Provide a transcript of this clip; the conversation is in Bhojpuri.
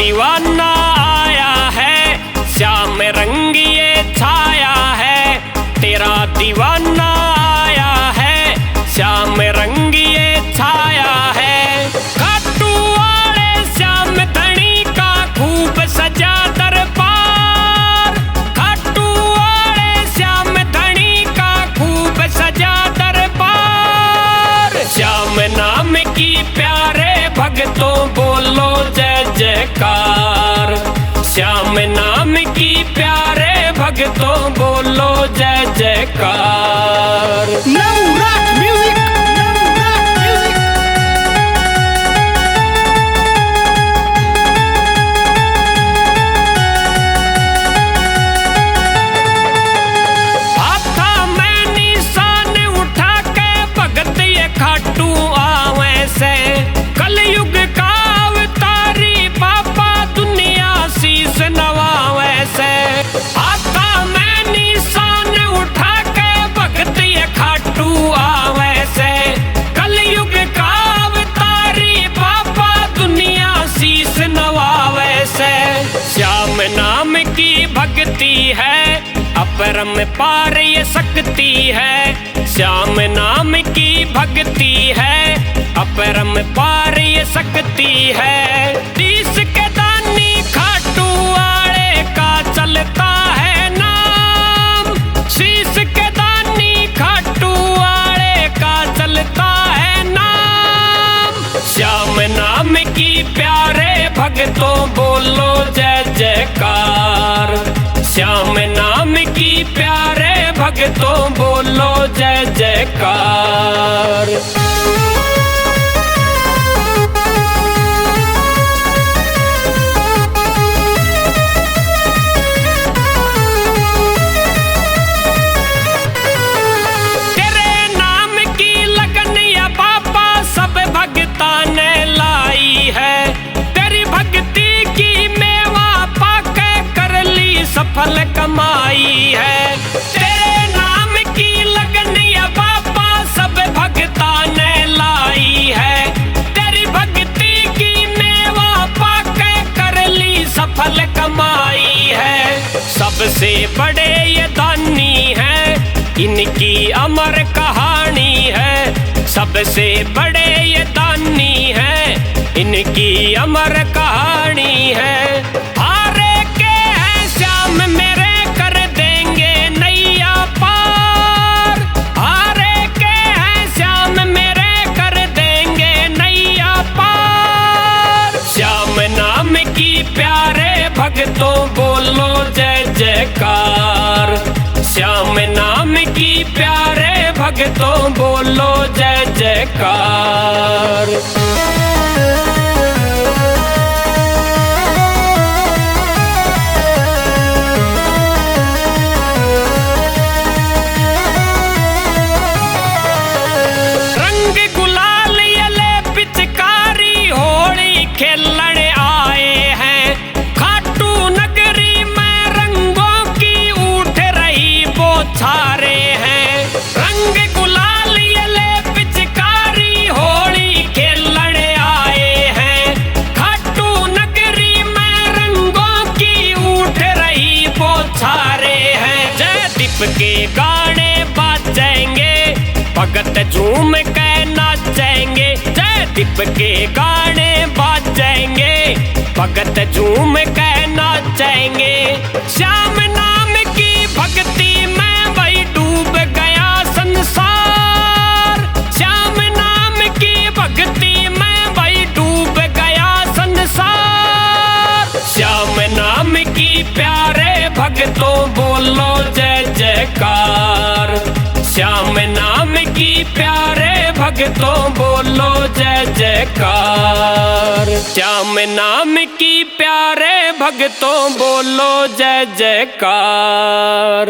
दीवाना आया है, श्याम रंग ये छाया है। तेरा दीवाना आया है, श्याम रंग ये छाया है। खाटू वाले श्याम धनी का खूब सजा दरबार। खाटू वाले श्याम धनी का खूब सजा दरबार। श्याम नाम की प्यारे भक्तों बोलो जय जयकार। श्याम नाम की प्यारे भक्तों बोलो जय जयकार। नवरात म्यूजिक, नवरात म्यूजिक। हाथा में निशान उठा के भगत ये खाटू आवे से। कलयुग का अवतारी बाबा दुनिया शीस नवावे से। हाथा में निशान उठा के भगत ये खाटू आवे से। कलयुग का अवतारी बाबा दुनिया शीस नवावे से। श्याम नाम की भक्ति है, अपरम पार ये शक्ति है। श्याम नाम की भक्ति है, अपरम पार ये शक्ति है। तीस के दानी खाटू वाले का चलता है नाम। शीश के दानी खाटू वाले का चलता है नाम। श्याम नाम की प्यारे भक्तों बोलो जय जयकार। श्याम नाम की प्यारे भक्तों बोलो जय जयकार। तेरे नाम की लगन या बाबा सब भक्ता ने लाई है। तेरी भक्ति की मेवा पाके कर ली सफल कमाई है। तेरे नाम की लगन या बाबा सब भक्ता ने लाई है। तेरी भक्ति की मेवा पाके कर ली सफल कमाई है। सबसे बड़े ये दानी है, इनकी अमर कहानी है। सबसे बड़े ये दानी है, इनकी अमर कहानी है। हारे के हैं श्याम मेरे कर देंगे नैया पार। हारे के हैं श्याम मेरे कर देंगे नैया पार। श्याम नाम की प्यारे भक्तों बोलो जय जयकार। श्याम नाम की प्यारे भक्तों बोलो जय जयकार। रंग गुलाल ये पिचकारी होली खेलने आए हैं। खाटू नगरी में रंगों की उठ रही बौछारे हैं। रंग गुलाल ये पिचकारी होली खेलने आए हैं। खाटू नगरी में रंगों की उठ रही बौछारे हैं। जयदीप के गाने बाजेंगे, भगत झूम के नाचेंगे। जयदीप के गाने बाजेंगे, भगत झूम के नाचेंगे। श्याम नाम की भक्ति में वही डूब गया संसार। श्याम नाम की भक्ति में वही डूब गया संसार। श्याम नाम की प्यारे भक्तों बोलो जय जयकार। श्याम नाम की प्यारे भक्तों बोलो जय जयकार। श्याम नाम की प्यारे भक्तों बोलो जय जयकार।